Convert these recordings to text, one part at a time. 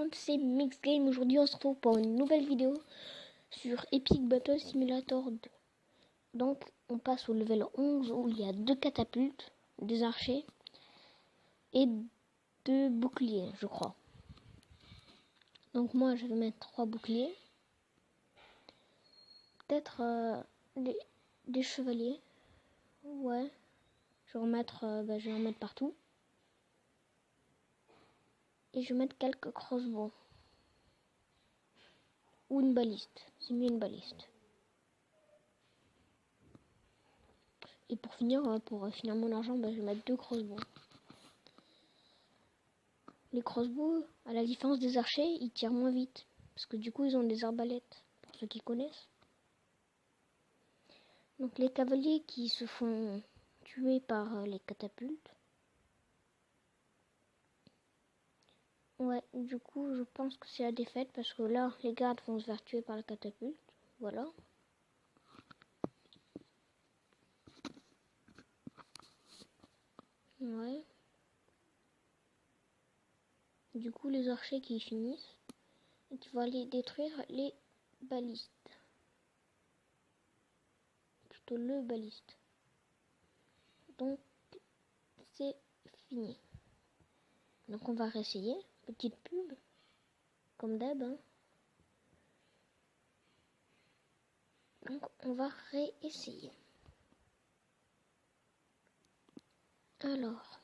monde, c'est Mix Game. Aujourd'hui on se retrouve pour une nouvelle vidéo sur Epic Battle Simulator 2. Donc on passe au level 11 où il y a 2 catapultes, des archers et 2 boucliers je crois. Donc moi je vais mettre 3 boucliers. Peut-être des chevaliers. Ouais. Je vais en mettre partout. Et je vais mettre quelques crossbows. Ou une baliste. C'est mieux une baliste. Et pour finir mon argent, je vais mettre 2 crossbows. Les crossbows, à la différence des archers, ils tirent moins vite. Parce que du coup, ils ont des arbalètes. Pour ceux qui connaissent. Donc les cavaliers qui se font tuer par les catapultes. Ouais, du coup, je pense que c'est la défaite. Parce que là, les gardes vont se faire tuer par la catapulte. Voilà. Ouais. Du coup, les archers qui finissent, et tu vas aller détruire les balistes. Plutôt le baliste. Donc, c'est fini. Donc, on va réessayer. Petite pub, comme d'hab. Hein. Donc, on va réessayer. Alors,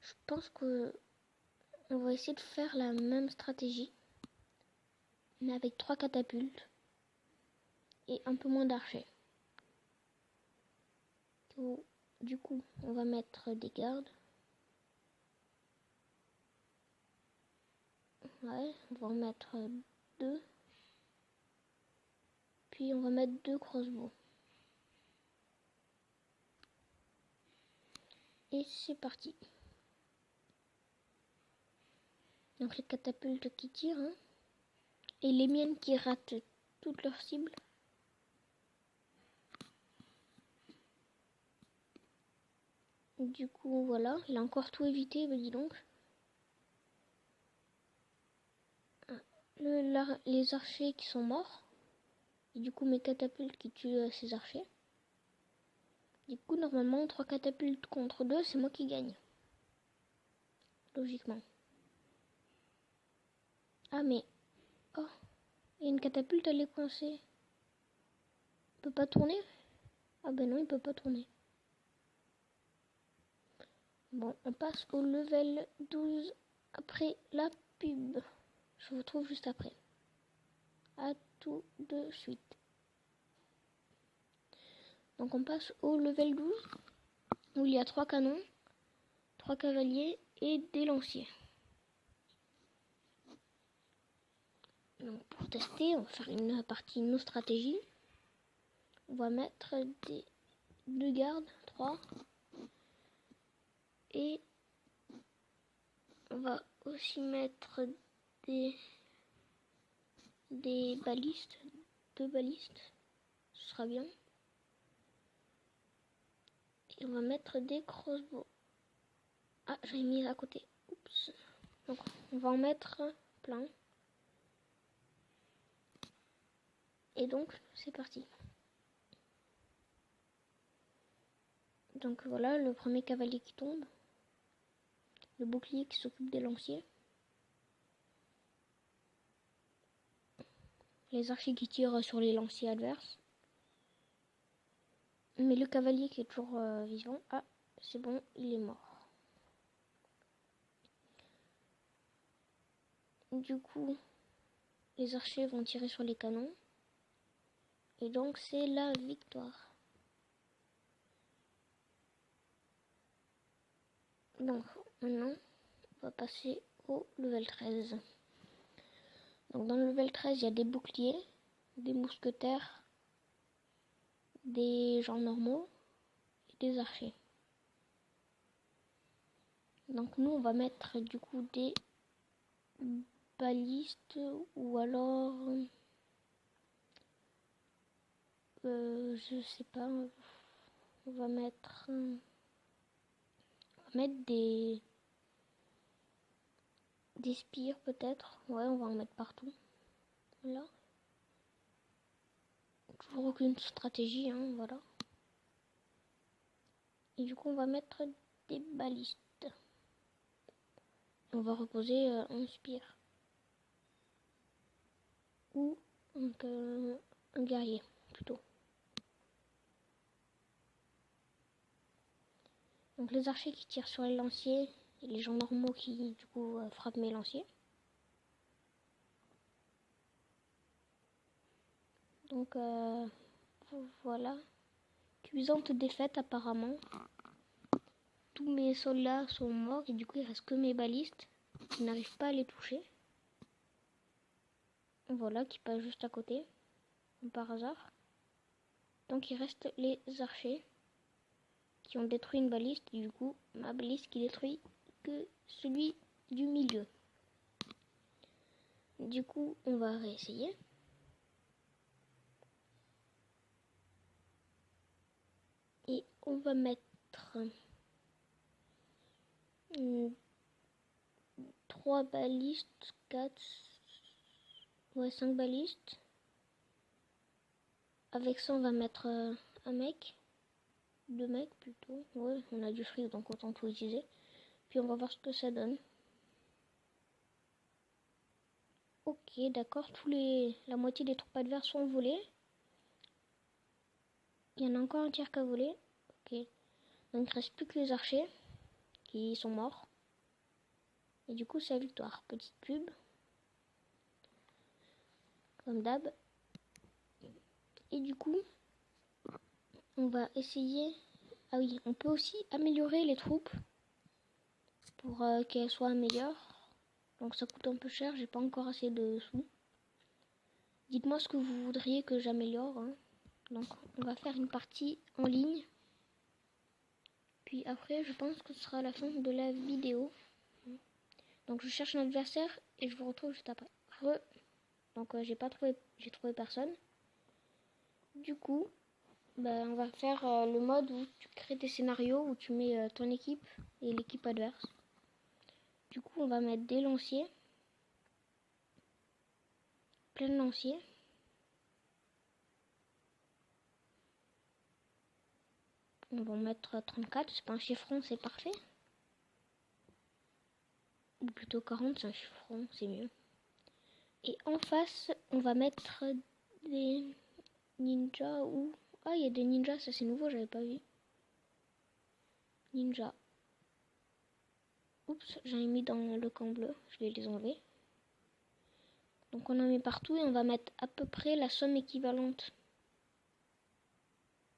je pense que on va essayer de faire la même stratégie, mais avec 3 catapultes et un peu moins d'archers. Du coup, on va mettre des gardes. Ouais, on va en mettre 2. Puis on va mettre 2 crossbows. Et c'est parti. Donc les catapultes qui tirent. Hein. Et les miennes qui ratent toutes leurs cibles. Du coup, voilà. Il a encore tout évité, dis donc. Les archers qui sont morts. Et du coup, mes catapultes qui tuent ces archers. Du coup, normalement, 3 catapultes contre 2, c'est moi qui gagne. Logiquement. Ah, mais... Oh, il y a une catapulte, elle est coincée. Il peut pas tourner? Ah ben non, il peut pas tourner. Bon, on passe au level 12 après la pub. Je vous retrouve juste après. À tout de suite. Donc on passe au level 12 où il y a 3 canons, 3 cavaliers et des lanciers. Donc pour tester, on va faire une partie nos stratégies. On va mettre des 2 gardes, 3. Et on va aussi mettre des balistes, 2 balistes. Ce sera bien. Et on va mettre des crossbows. Ah, j'avais mis à côté. Oups. Donc, on va en mettre plein. Et donc, c'est parti. Donc voilà, le premier cavalier qui tombe. Le bouclier qui s'occupe des lanciers. Les archers qui tirent sur les lanciers adverses. Mais le cavalier qui est toujours vivant. Ah, c'est bon, il est mort. Du coup, les archers vont tirer sur les canons. Et donc, c'est la victoire. Donc, maintenant, on va passer au level 13. Donc, dans le level 13, il y a des boucliers, des mousquetaires, des gens normaux et des archers. Donc, nous, on va mettre du coup des balistes ou alors... je sais pas, on va mettre des Des spires peut-être. Ouais, on va en mettre partout. Voilà. Toujours aucune stratégie, hein, voilà. Et du coup, on va mettre des balistes. On va reposer un spire. Ou donc, un guerrier, plutôt. Donc les archers qui tirent sur les lanciers et les gens normaux qui du coup frappent mes lanciers. Donc voilà. Cuisante défaite apparemment. Tous mes soldats sont morts et du coup il reste que mes balistes qui n'arrivent pas à les toucher. Voilà, qui passent juste à côté, par hasard. Donc il reste les archers qui ont détruit une baliste et du coup ma baliste qui détruit que celui du milieu. Du coup on va réessayer. Et on va mettre 3 balistes, 4, ouais 5 balistes. Avec ça on va mettre un mec, 2 mecs plutôt. Ouais, on a du fric donc autant tout utiliser. Puis on va voir ce que ça donne. Ok, d'accord, la moitié des troupes adverses sont volées. Il y en a encore un tiers qu'à voler. Ok, donc il ne reste plus que les archers qui sont morts. Et du coup c'est la victoire. Petite pub. Comme d'hab. Et du coup, on va essayer... Ah oui, on peut aussi améliorer les troupes pour qu'elles soient meilleures. Donc ça coûte un peu cher, j'ai pas encore assez de sous. Dites-moi ce que vous voudriez que j'améliore. Hein. Donc on va faire une partie en ligne. Puis après, je pense que ce sera la fin de la vidéo. Donc je cherche un adversaire et je vous retrouve juste après. Donc j'ai trouvé personne. Du coup, on va faire le mode où tu crées des scénarios, où tu mets ton équipe et l'équipe adverse. Du coup, on va mettre des lanciers. Plein de lanciers. On va en mettre 34, c'est pas un chiffre rond, c'est parfait. Ou plutôt 40, c'est un chiffre rond, c'est mieux. Et en face, on va mettre des ninjas ou... Ah, il y a des ninjas, ça c'est nouveau, j'avais pas vu. Ninja. Oups, j'en ai mis dans le camp bleu, je vais les enlever. Donc on en met partout et on va mettre à peu près la somme équivalente.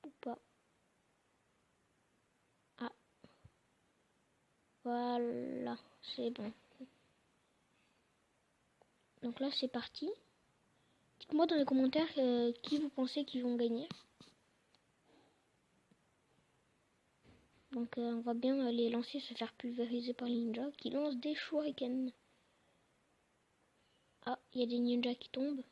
Ou pas. Ah. Voilà, c'est bon. Donc là c'est parti. Dites-moi dans les commentaires qui vous pensez qu'ils vont gagner. Donc on va bien les lancer se faire pulvériser par les ninjas qui lancent des shurikens. Ah, il y a des ninjas qui tombent.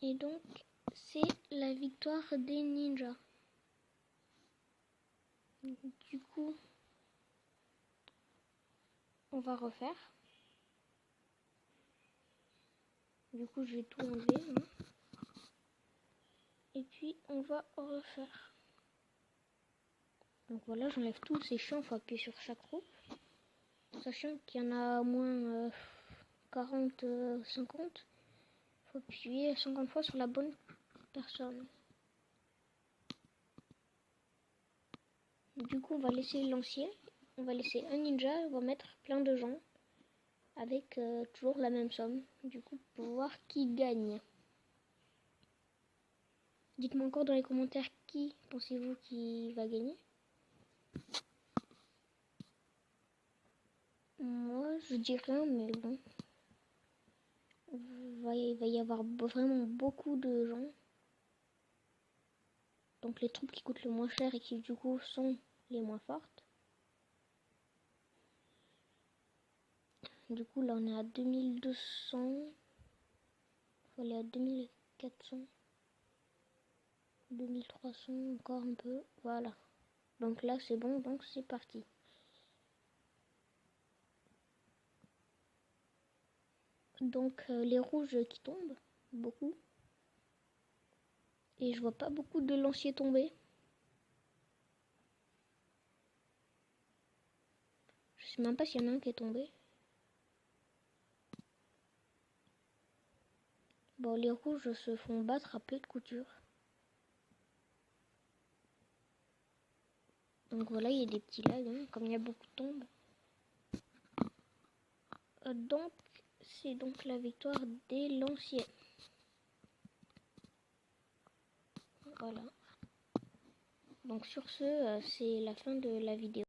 Et donc c'est la victoire des ninjas. Du coup, on va refaire. Du coup, je vais tout enlever. Hein. Et puis, on va refaire. Donc voilà, j'enlève tout. C'est chiant, il faut appuyer sur chaque roue. Sachant qu'il y en a au moins 40, 50. Il faut appuyer 50 fois sur la bonne personne. Du coup, on va laisser le lancier. On va laisser un ninja. On va mettre plein de gens. Avec toujours la même somme. Du coup, pour voir qui gagne. Dites-moi encore dans les commentaires qui pensez-vous qui va gagner. Moi, je dis rien, mais bon. Il va y avoir vraiment beaucoup de gens. Donc les troupes qui coûtent le moins cher et qui du coup sont les moins fortes. Du coup là on est à 2200. Il faut aller à 2400. 2300 encore un peu. Voilà. Donc là c'est bon, donc c'est parti. Donc les rouges qui tombent, beaucoup. Et je vois pas beaucoup de lanciers tomber. Je sais même pas s'il y en a un qui est tombé. Bon, les rouges se font battre à peu de couture. Donc voilà, il y a des petits lags, hein, comme il y a beaucoup de tombes. Donc, c'est donc la victoire des lanciers. Voilà. Donc sur ce, c'est la fin de la vidéo.